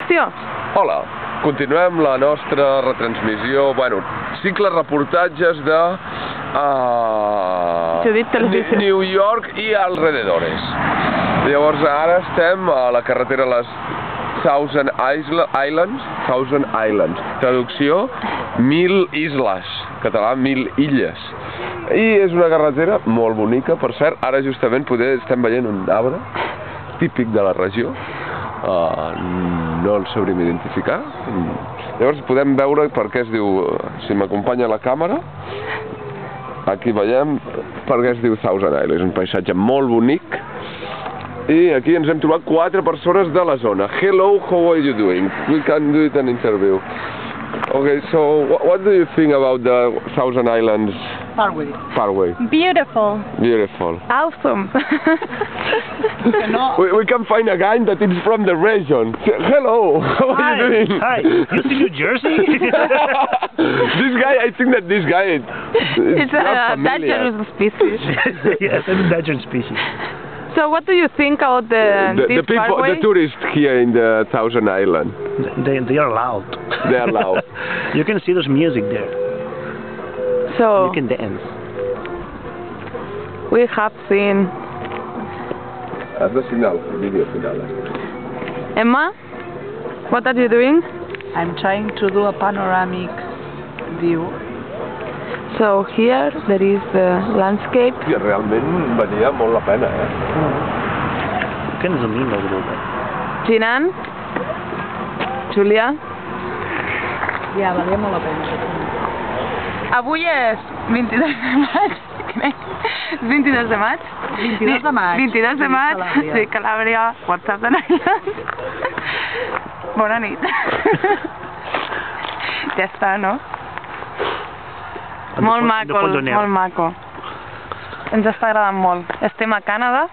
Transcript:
qüestió. Hola, continuem la nostra retransmissió, cicle reportatges de New York i alrededores. Llavors ara estem a la carretera a les Thousand Islands, traducció 1000 isles, català 1000 illes. I és una carretera molt bonica, per cert, ara justament estem veient un arbre típic de la regió, no el sabríem identificar. Llavors podem veure per què es diu, si m'acompanya la càmera, aquí veiem per què es diu Thousand Islands, és un paisatge molt bonic. I aquí ens hem trobat 4 persones de la zona. Hello, how are you doing? We can do it an interview. Okay, so what do you think about the Thousand Islands? Parkway. Beautiful. Beautiful. Awesome. We can find a guy that is from the region. Hello, how are you doing? Hi, you see New Jersey? I think that this guy is it's a endangered species. Yes, an endangered species. So what do you think about the people, parkway? the tourists here in the Thousand Islands? They are loud. They are loud. You can see there's music there. So you can dance. We have seen. Haz de final, video final. Emma, what are you doing? I'm trying to do a panoramic view. So here there is the landscape. Sí, realment valia molt la pena, You can zoom in a little bit. Jinan? Julia? Ja, valia molt la pena. Avui és 22 de maig, crec. 22 de maig? 22 de maig. 22 de maig, sí, Calàbria, WhatsApp de Islands. Bona nit. Ja està, no? Molt maco, molt maco. Ens està agradant molt. Estem a Canadà.